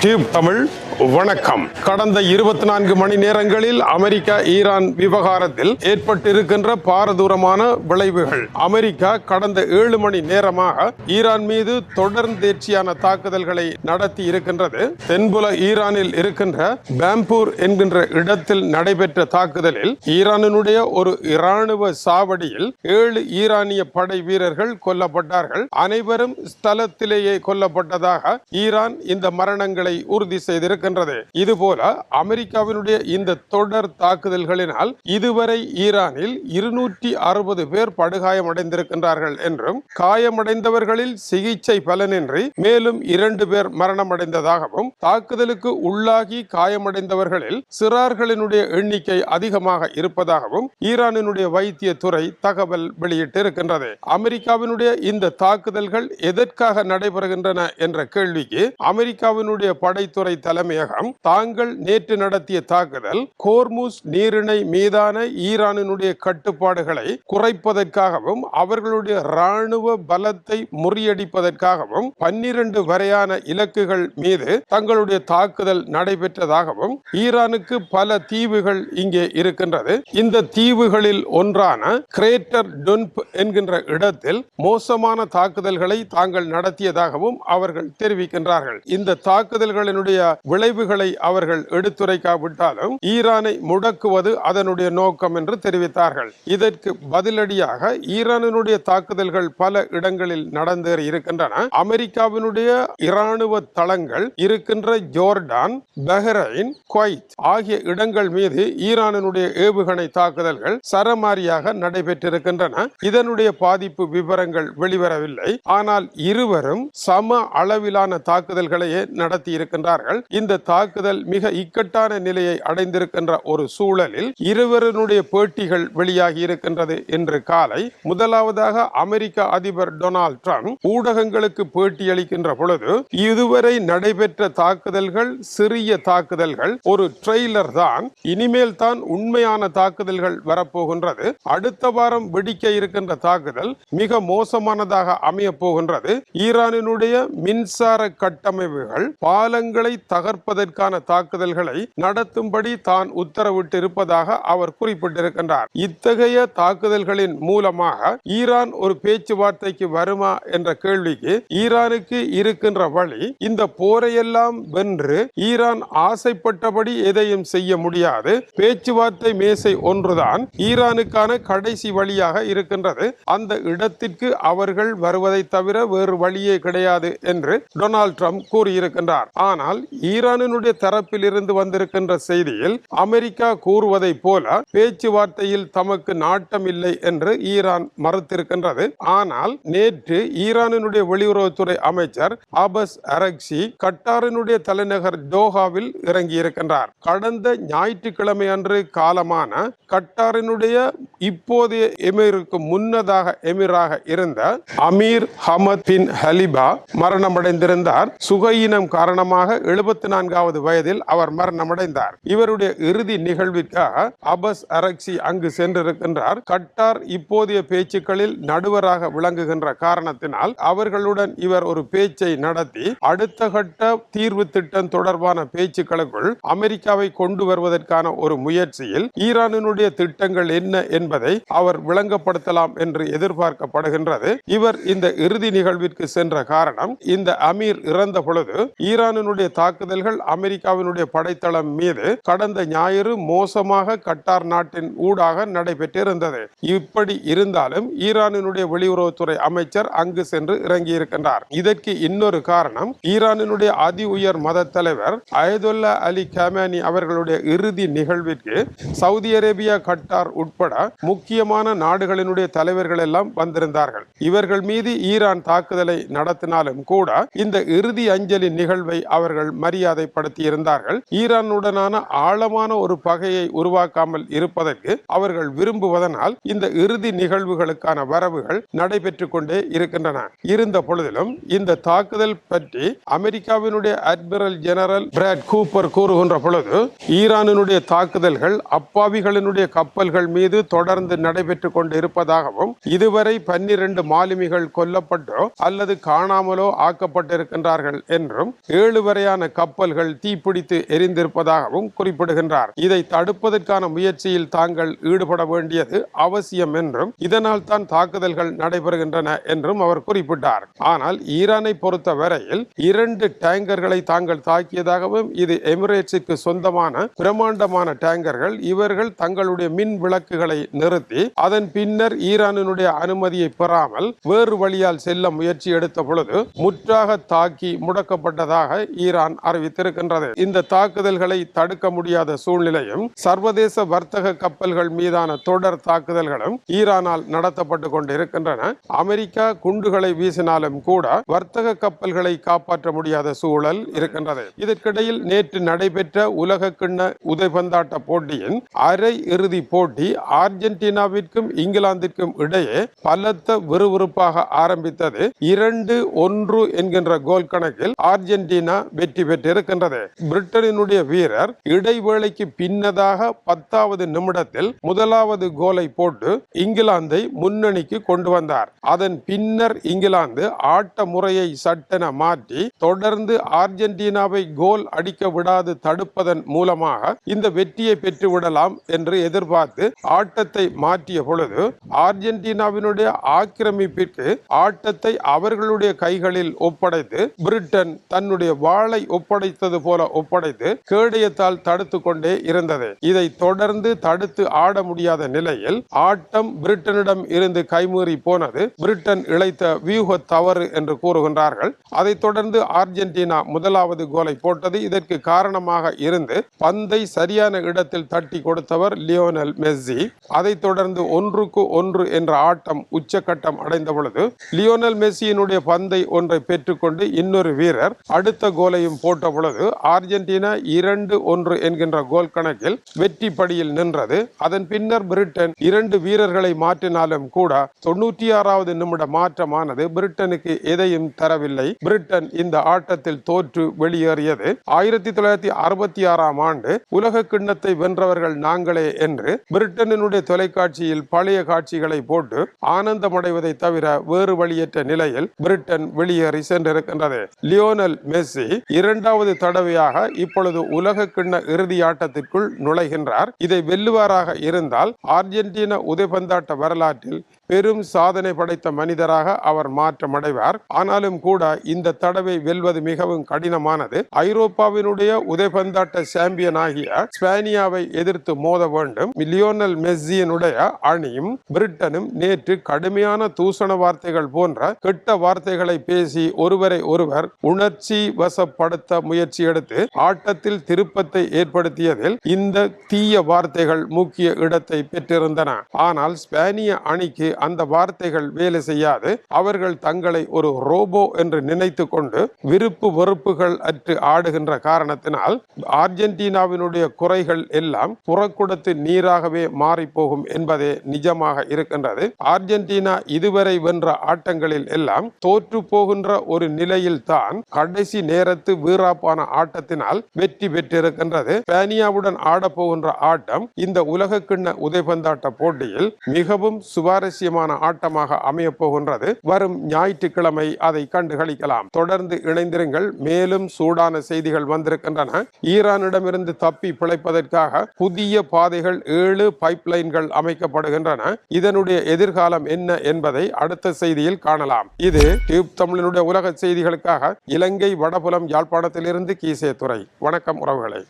Tube Tamil வணக்கம். கடந்த 24 மணி நேரங்களில் அமெரிக்கா ஈரான் விவகாரத்தில் ஏற்பட்டிருக்கின்ற பாரதூரமான விளைவுகள். அமெரிக்கா கடந்த 7 மணி நேரமாக ஈரான் மீது தொடர்ந்தேர்ச்சியான தாக்குதல்களை நடத்தி இருக்கின்றது. தென்புல ஈரானில் இருக்கின்ற பாம்பூர் என்கின்ற இடத்தில் நடைபெற்ற தாக்குதலில் ஈரானினுடைய ஒரு இராணுவ சாவடியில் 7 ஈரானிய படை வீரர்கள் கொல்லப்பட்டார்கள். அனைவரும் ஸ்தலத்திலேயே கொல்லப்பட்டதாக ஈரான் இந்த மரணங்களை உறுதி செய்திருக்கின்றது. இதுபோல அமெரிக்காவினுடைய இந்த தொடர் தாக்குதல்களினால் இதுவரை ஈரானில் 260 பேர் படுகாயமடைந்திருக்கின்றார்கள் என்றும் காயமடைந்தவர்களில் சிகிச்சை பலனின்றி மேலும் 2 பேர் மரணமடைந்ததாகவும் தாக்குதலுக்கு உள்ளாகி காயமடைந்தவர்களில் சிறார்களினுடைய எண்ணிக்கை அதிகமாக இருப்பதாகவும் ஈரானினுடைய வைத்திய துறை தகவல் வெளியிட்டிருக்கின்றது. அமெரிக்காவினுடைய இந்த தாக்குதல்கள் எதற்காக நடைபெறுகின்றன என்ற கேள்விக்கு அமெரிக்காவினுடைய படைத்துறை தலைமையகம் தாங்கள் நேற்று நடத்திய தாக்குதல் ஹோர்முஸ் நீரிணை மீதான ஈரானினுடைய கட்டுப்பாடுகளை குறைப்பதற்காகவும் அவர்களுடைய இராணுவ பலத்தை முறியடிப்பதற்காகவும் 12 வரையான இலக்குகள் மீது தங்களுடைய தாக்குதல் நடைபெற்றதாகவும் ஈரானுக்கு பல தீவுகள் இங்கே இருக்கின்றது. இந்த தீவுகளில் ஒன்றான கிரேட்டர் டொன்ப் என்கின்ற இடத்தில் மோசமான தாக்குதல்களை தாங்கள் நடத்தியதாகவும் அவர்கள் தெரிவிக்கின்றார்கள். இந்த தாக்குதல்களினுடைய விளைவுகளை அவர்கள் எடுத்துரைக்காவிட்டாலும் ஈரானை முடக்குவது அதனுடைய நோக்கம் என்று தெரிவித்தார்கள். இதற்கு பதிலடியாக ஈரானினுடைய தாக்குதல்கள் பல இடங்களில் நடந்தேறி இருக்கின்றன. அமெரிக்காவினுடைய இராணுவ தளங்கள் இருக்கின்ற ஜோர்டான், பஹ்ரைன், குவைத் ஆகிய இடங்கள் மீது ஈரானினுடைய ஏவுகணை தாக்குதல்கள் சரமாரியாக நடைபெற்றிருக்கின்றன. இதனுடைய பாதிப்பு விவரங்கள் வெளிவரவில்லை. ஆனால் இருவரும் சம அளவிலான தாக்குதல்களையே நடத்தி இருக்கின்றார்கள். இந்த தாக்குதல் மிக இக்கட்டான நிலையை அடைந்திருக்கின்ற ஒரு சூழலில் இருவருடைய பேட்டிகள் வெளியாகி இருக்கின்றது. இன்று காலை முதலாவதாக அமெரிக்க அதிபர் டொனால்ட் ட்ரம்ப் ஊடகங்களுக்கு பேட்டியளிக்கின்ற பொழுது இதுவரை நடைபெற்ற தாக்குதல்கள் சிறிய தாக்குதல்கள், ஒரு ட்ரெய்லர் தான், இனிமேல் தான் உண்மையான தாக்குதல்கள் வரப்போகின்றது. அடுத்த வாரம் வெடிக்க இருக்கின்ற தாக்குதல் மிக மோசமானதாக அமைய போகின்றது. ஈரானினுடைய மின்சார கட்டமைப்புகள், பாலங்களை தகர்ப்பதற்கான தாக்குதல்களை நடத்தும்படி தான் உத்தரவிட்டு இருப்பதாக அவர் குறிப்பிட்டிருக்கின்றார். இத்தகைய தாக்குதல்களின் மூலமாக ஈரான் ஒரு பேச்சுவார்த்தைக்கு வருமா என்ற கேள்விக்கு ஈரானுக்கு இருக்கின்ற வழி, இந்த போரையெல்லாம் வென்று ஈரான் ஆசைப்பட்டபடி எதையும் செய்ய முடியாது. பேச்சுவார்த்தை மேசை ஒன்றுதான் ஈரானுக்கான கடைசி வழியாக இருக்கின்றது. அந்த இடத்திற்கு அவர்கள் வருவதை தவிர வேறு வழியே கிடையாது என்று டொனால்ட் ட்ரம்ப் கூறியிருக்கின்றார். ஆனால் ஈரானினுடைய தரப்பில் இருந்து வந்திருக்கின்ற செய்தியில் அமெரிக்கா கூறுவதை போல பேச்சுவார்த்தையில் தமக்கு நாட்டம் இல்லை என்று ஈரான் மறுத்திருக்கின்றது. ஆனால் நேற்று ஈரானினுடைய வெளியுறவுத்துறை அமைச்சர் அபஸ் அரக்சி கட்டாரினுடைய தலைநகர் தோஹாவில் இறங்கியிருக்கின்றார். கடந்த ஞாயிற்றுக்கிழமை அன்று காலமான கட்டாரினுடைய இப்போதைய எமிருக்கு முன்னதாக எமிராக இருந்த அமீர் ஹமத் பின் ஹலிபா மரணமடைந்திருந்தார். சுகையினம் காரணமாக 74வது வயதில் அவர் மரணமடைந்தார். இவருடைய இறுதி நிகழ்விற்காக அபஸ் அரக்சி அங்கு சென்றிருக்கின்றார். கட்டார் இப்போதைய பேச்சுக்களில் நடுவராக விளங்குகின்ற காரணத்தினால் அவர்களுடன் இவர் ஒரு பேச்சை நடத்தி அடுத்த கட்ட தீர்வு திட்டம் தொடர்பான பேச்சுக்களுக்குள் அமெரிக்காவை கொண்டு வருவதற்கான ஒரு முயற்சியில் ஈரானினுடைய திட்டங்கள் என்ன என்பதை அவர் விளங்கப்படுத்தலாம் என்று எதிர்பார்க்கப்படுகின்றது. இவர் இந்த இறுதி நிகழ்விற்கு சென்ற காரணம், இந்த அமீர் இறந்த பொழுது ஈரானினுடைய தாக்குதல்கள் அமெரிக்காவினுடைய படைத்தளம் மீது கடந்த ஞாயிறு மோசமாக கட்டார் நாட்டின் ஊடாக நடைபெற்றிருந்தது. இப்படி இருந்தாலும் ஈரானினுடைய வெளியுறவுத்துறை அமைச்சர் அங்கு சென்று இறங்கியிருக்கின்றார். இதற்கு இன்னொரு காரணம், ஈரானினுடைய அதி உயர் மத தலைவர் அயதுல்லா அலி கமேனி அவர்களுடைய இறுதி நிகழ்விற்கு சவுதி அரேபியா, கட்டார் உட்பட முக்கியமான நாடுகளினுடைய தலைவர்கள் எல்லாம் வந்திருந்தார்கள். இவர்கள் மீது ஈரான் தாக்குதலை நடத்தினாலும் கூட இந்த இறுதி அஞ்சலி நிகழ்வை அவர்கள் மரியாதைப்படுத்தி இருந்தார்கள். ஈரானுடனான ஆழமான ஒரு பகையை உருவாக்காமல் இருப்பதற்கு அவர்கள் விரும்புவதனால் இந்த இறுதி நிகழ்வுகளுக்கான வரவுகள் நடைபெற்றுக் கொண்டே இருக்கின்றன. இருந்த பொழுதிலும் இந்த தாக்குதல் பற்றி அமெரிக்காவினுடைய அட்மிரல் ஜெனரல் பிராட் கூப்பர் கூறுகின்ற பொழுது, ஈரானினுடைய தாக்குதல்கள் அப்பாவிகளினுடைய கப்பல்கள் மீது தொடர்ந்து நடைபெற்றுக் கொண்டு இருப்பதாகவும் இதுவரை 12 மாலுமிகள் கொல்லப்பட்டோ அல்லது காணாமலோ ஆக்கப்பட்டிருக்கின்றார்கள் என்றும் 7 வரையான கப்பல்கள் தீப்பிடித்து எரிந்திருப்பதாகவும் குறிப்பிடுகின்றார். இதை தடுப்பதற்கான முயற்சியில் தாங்கள் ஈடுபட வேண்டியது அவசியம் என்றும் இதனால் தான் தாக்குதல்கள் நடைபெறுகின்றன என்றும் அவர் குறிப்பிட்டார். ஆனால் ஈரானை பொறுத்த வரையில் 2 டேங்கர்களை தாங்கள் தாக்கியதாகவும் இது எமிரேட்ஸுக்கு சொந்தமான பிரமாண்டமான டேங்கர்கள், இவர்கள் தங்களுடைய மின் விளக்குகளை நிறுத்தி அதன் பின்னர் ஈரானினுடைய அனுமதியை பெறாமல் வேறு வழியால் செல்ல முயற்சி எடுத்த பொழுது முற்றாக தாக்கி முடக்கப்பட்டதாக ஈரான் அறிவித்திருக்கின்றது. இந்த தாக்குதல்களை தடுக்க முடியாத சூழ்நிலையும் சர்வதேச வர்த்தக கப்பல்கள் மீதான தொடர் தாக்குதல்களும் ஈரானால் நடத்தப்பட்டு கொண்டிருக்கின்றன. அமெரிக்கா குண்டுகளை வீசினாலும் கூட வர்த்தக கப்பல்களை காப்பாற்ற முடியாத சூழல் இருக்கின்றது. இதற்கிடையில் நேற்று நடைபெற்ற உலக கிண்ண உதைபந்தாட்ட போட்டியின் அரை இறுதி போட்டி அர்ஜென்டினாவிற்கும் இங்கிலாந்திற்கும் இடையே பலத்த விறுவிறுப்பாக ஆரம்பித்தது. 2-1 என்கின்ற கோல் கணக்கில் அர்ஜென்டினா வெற்றி பெற்றிருக்கின்றது. பிரிட்டனினுடைய வீரர் இடைவேளைக்கு பின்னதாக 10வது நிமிடத்தில் முதலாவது கோலை போட்டு இங்கிலாந்தை முன்னணிக்கு கொண்டு வந்தார். அதன் பின்னர் இங்கிலாந்து ஆட்ட முறையை சட்டென மாற்றி தொடர்ந்து அர்ஜென்டினாவை கோல் அடிக்க விடாது தடுப்பதன் மூலமாக இந்த வெற்றியை பெற்றுவிடலாம் என்று எதிர்பார்த்து ஆட்டத்தை மாற்றிய பொழுது அர்ஜென்டினாவினுடைய ஆக்கிரமிப்பிற்கு ஆட்டத்தை அவர்களுடைய கைகளில் ஒப்படைத்து பிரிட்டன் தன்னுடைய வாளை ஒப்படைத்தது போல ஒப்படைத்து கேடயத்தால் தடுத்து கொண்டே இருந்தது. இதை தொடர்ந்து தடுத்து ஆட முடியாத நிலையில் ஆட்டம் பிரிட்டனிடம் இருந்து கைமீறி போனது பிரிட்டன் இழைத்த வியூக தவறு என்று கூறுகின்றார்கள். அதைத் தொடர்ந்து அர்ஜென்டினா முதலாவது கோலை போட்டது. இதற்கு காரணமாக இருந்து பந்தை சரியான இடத்தில் தட்டி கொடுத்தவர் லியோனல் மெஸ்ஸி. அதைத் தொடர்ந்து 1-1 என்ற ஆட்டம் உச்சகட்டம் அடைந்த பொழுது லியோனல் மெஸ்ஸியினுடைய பந்தை ஒன்றை பெற்றுக்கொண்டு இன்னொரு வீரர் அடுத்த கோலையும் போட்ட பொழுது அர்ஜென்டினா 2-1 என்கின்ற கோல் கணக்கில் வெற்றி படியில் நின்றது. அதன் பின்னர் பிரிட்டன் 2 வீரர்களை மாற்றினாலும் கூட 96வது நிமிட மாற்றமானது பிரிட்டனுக்கு எதையும் தரவில்லை. பிரிட்டன் இந்த ஆட்டத்தில் தோற்று வெளியேறியது. 1966ஆம் ஆண்டு உலக கிண்ணத்தை வென்றவர்கள் நாங்களே என்று பிரிட்டனினுடைய தொலைக்காட்சியில் பழைய காட்சிகளை போட்டு ஆனந்தமடைவதை தவிர வேறு வழியற்ற நிலையில் பிரிட்டன் வெளியேறி சென்றிருக்கின்றது. லியோனல் மெஸ்ஸி 2வது தடவையாக இப்பொழுது உலக கிண்ண இறுதி ஆட்டத்திற்குள் நுழைகின்றார். இதை வெல்லுவாராக இருந்தால் அர்ஜென்டினா உதைபந்தாட்ட வரலாற்றில் பெரும் சாதனை படைத்த மனிதராக அவர் மாற்றமடைவார். ஆனாலும் கூட இந்த தடவை வெல்வது மிகவும் கடினமானது. ஐரோப்பாவினுடைய உதைபந்தாட்ட சாம்பியன் ஆகிய ஸ்பானியாவை எதிர்த்து மோத வேண்டும். லியோனல் மெஸ்ஸியினுடைய அணியும் பிரிட்டனும் நேற்று கடுமையான தூசண வார்த்தைகள் போன்ற கெட்ட வார்த்தைகளை பேசி ஒருவரை ஒருவர் உணர்ச்சி வசப்படுத்த முயற்சி எடுத்து ஆட்டத்தில் திருப்பத்தை ஏற்படுத்தியதில் இந்த தீய வார்த்தைகள் முக்கிய இடத்தை பெற்றிருந்தன. ஆனால் ஸ்பானிய அணிக்கு அந்த வார்த்தைகள் வேலை செய்யாது. அவர்கள் தங்களை ஒரு ரோபோ என்று நினைத்து கொண்டு விருப்பு வெறுப்புகள் அற்று ஆடுகின்ற காரணத்தினால் அர்ஜென்டினாவினுடைய குறைகள் எல்லாம் புறக்குடத்து நீராகவே மாறி போகும் என்பதே நிஜமாக இருக்கின்றது. அர்ஜென்டினா இதுவரை வென்ற ஆட்டங்களில் எல்லாம் தோற்று போகின்ற ஒரு நிலையில் தான் கடைசி நேரத்து வீராப்பான ஆட்டத்தினால் வெற்றி பெற்றிருக்கின்றது. ஸ்பானியாவுடன் ஆடப்போகின்ற ஆட்டம் இந்த உலக கிண்ண உதைபந்தாட்ட போட்டியில் மிகவும் சுவாரஸ்யமான ஆட்டமாக அமைய போகின்றது. வரும் ஞாயிற்றுக்கிழமை அதை கண்டுகளிக்கலாம். தொடர்ந்து இணைந்திருங்கள். மேலும் சூடான செய்திகள் வந்திருக்கின்றன. ஈரானிடமிருந்து தப்பி பிழைப்பதற்காக புதிய பாதைகள் 7 பைப்லைன்கள் அமைக்கப்படுகின்றன. இதனுடைய எதிர்காலம் என்ன என்பதை அடுத்த செய்தியில் காணலாம். இது டியூப் தமிழினுடைய உலக செய்திகளுக்காக இலங்கை வடபுலம் யாழ்ப்பாணத்திலிருந்து கீசே துறை. வணக்கம் உறவுகளை.